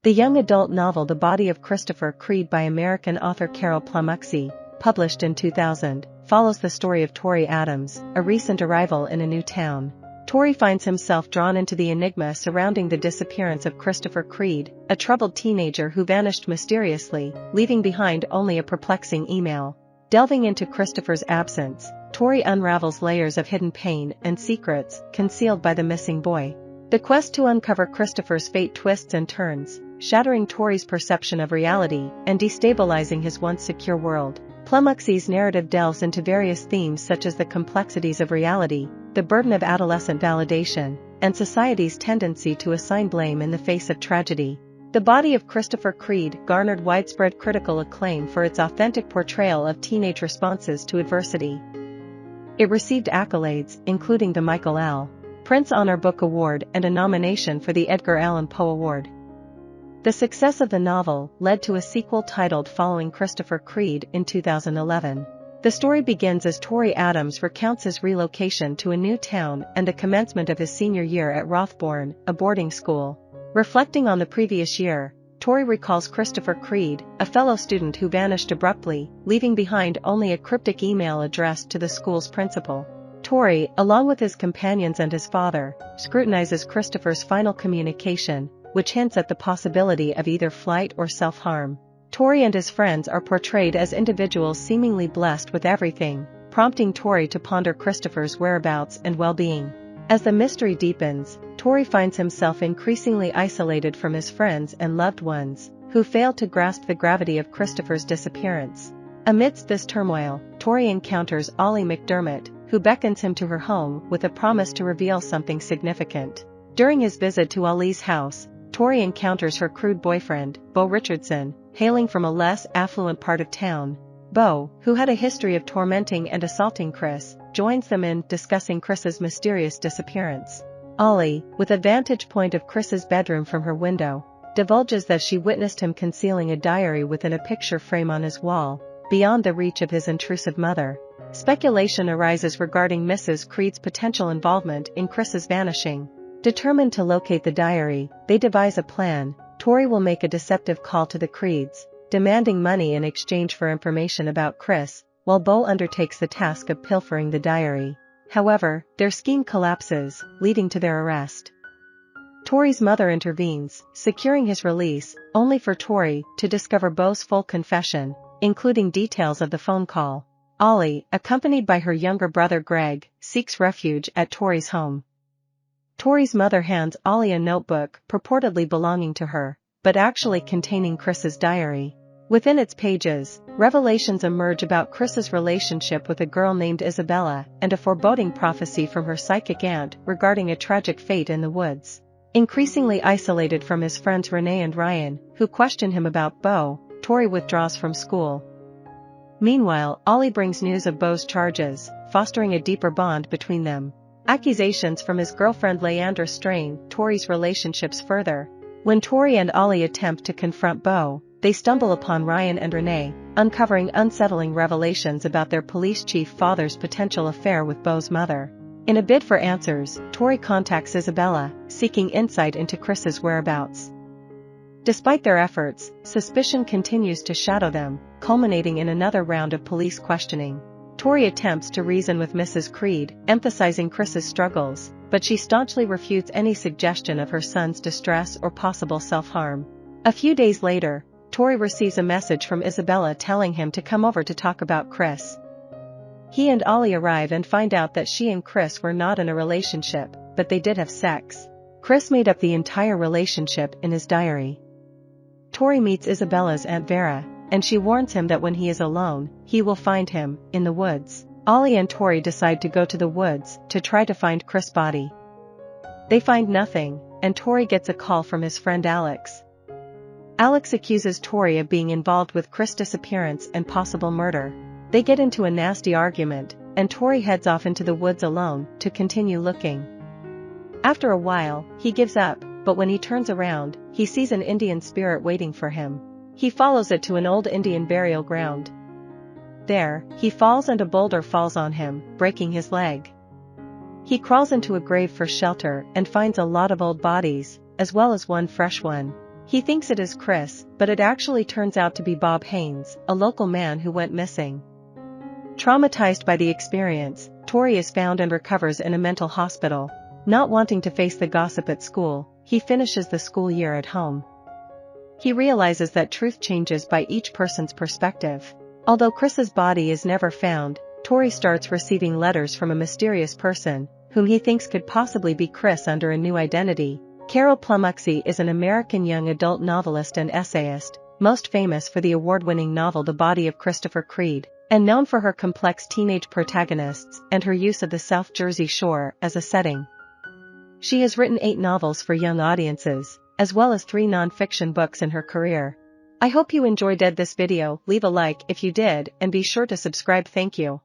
The young adult novel The Body of Christopher Creed by American author Carol Plum-Ucci, published in 2000, follows the story of Torey Adams, a recent arrival in a new town. Torey finds himself drawn into the enigma surrounding the disappearance of Christopher Creed, a troubled teenager who vanished mysteriously, leaving behind only a perplexing email. Delving into Christopher's absence, Torey unravels layers of hidden pain and secrets concealed by the missing boy. The quest to uncover Christopher's fate twists and turns, shattering Torey's perception of reality and destabilizing his once secure world. Plum-Ucci's narrative delves into various themes such as the complexities of reality, the burden of adolescent validation, and society's tendency to assign blame in the face of tragedy. The Body of Christopher Creed garnered widespread critical acclaim for its authentic portrayal of teenage responses to adversity. It received accolades, including the Michael L. Printz Honor Book Award and a nomination for the Edgar Allan Poe Award. The success of the novel led to a sequel titled Following Christopher Creed in 2011. The story begins as Torey Adams recounts his relocation to a new town and the commencement of his senior year at Rothbourne, a boarding school. Reflecting on the previous year, Torey recalls Christopher Creed, a fellow student who vanished abruptly, leaving behind only a cryptic email addressed to the school's principal. Torey, along with his companions and his father, scrutinizes Christopher's final communication, which hints at the possibility of either flight or self-harm. Torey and his friends are portrayed as individuals seemingly blessed with everything, prompting Torey to ponder Christopher's whereabouts and well-being. As the mystery deepens, Torey finds himself increasingly isolated from his friends and loved ones, who fail to grasp the gravity of Christopher's disappearance. Amidst this turmoil, Torey encounters Ollie McDermott, who beckons him to her home with a promise to reveal something significant. During his visit to Ollie's house, Torey encounters her crude boyfriend, Beau Richardson, hailing from a less affluent part of town. Beau, who had a history of tormenting and assaulting Chris, joins them in discussing Chris's mysterious disappearance. Ollie, with a vantage point of Chris's bedroom from her window, divulges that she witnessed him concealing a diary within a picture frame on his wall, beyond the reach of his intrusive mother. Speculation arises regarding Mrs. Creed's potential involvement in Chris's vanishing. Determined to locate the diary, they devise a plan. Torey will make a deceptive call to the Creeds, demanding money in exchange for information about Chris, while Beau undertakes the task of pilfering the diary. However, their scheme collapses, leading to their arrest. Torey's mother intervenes, securing his release, only for Torey to discover Beau's full confession, including details of the phone call. Ollie, accompanied by her younger brother Greg, seeks refuge at Torey's home. Torey's mother hands Ollie a notebook purportedly belonging to her, but actually containing Chris's diary. Within its pages, revelations emerge about Chris's relationship with a girl named Isabella and a foreboding prophecy from her psychic aunt regarding a tragic fate in the woods. Increasingly isolated from his friends Renee and Ryan, who question him about Beau, Torey withdraws from school. Meanwhile, Ollie brings news of Beau's charges, fostering a deeper bond between them. Accusations from his girlfriend Leandra strain Torey's relationships further. When Torey and Ollie attempt to confront Beau, they stumble upon Ryan and Renee, uncovering unsettling revelations about their police chief father's potential affair with Beau's mother. In a bid for answers, Torey contacts Isabella, seeking insight into Chris's whereabouts. Despite their efforts, suspicion continues to shadow them, culminating in another round of police questioning. Torey attempts to reason with Mrs. Creed, emphasizing Chris's struggles, but she staunchly refutes any suggestion of her son's distress or possible self-harm. A few days later, Torey receives a message from Isabella telling him to come over to talk about Chris. He and Ollie arrive and find out that she and Chris were not in a relationship, but they did have sex. Chris made up the entire relationship in his diary. Torey meets Isabella's Aunt Vera, and she warns him that when he is alone, he will find him in the woods. Ollie and Torey decide to go to the woods to try to find Chris' body. They find nothing, and Torey gets a call from his friend Alex. Alex accuses Torey of being involved with Chris' disappearance and possible murder. They get into a nasty argument, and Torey heads off into the woods alone to continue looking. After a while, he gives up, but when he turns around, he sees an Indian spirit waiting for him. He follows it to an old Indian burial ground. There, he falls and a boulder falls on him, breaking his leg. He crawls into a grave for shelter and finds a lot of old bodies, as well as one fresh one. He thinks it is Chris, but it actually turns out to be Bob Haynes, a local man who went missing. Traumatized by the experience, Torey is found and recovers in a mental hospital. Not wanting to face the gossip at school, he finishes the school year at home. He realizes that truth changes by each person's perspective. Although Chris's body is never found, Torey starts receiving letters from a mysterious person, whom he thinks could possibly be Chris under a new identity. Carol Plum-Ucci is an American young adult novelist and essayist, most famous for the award-winning novel The Body of Christopher Creed, and known for her complex teenage protagonists and her use of the South Jersey Shore as a setting. She has written 8 novels for young audiences, as well as 3 non-fiction books in her career. I hope you enjoyed this video. Leave a like if you did, and be sure to subscribe. Thank you.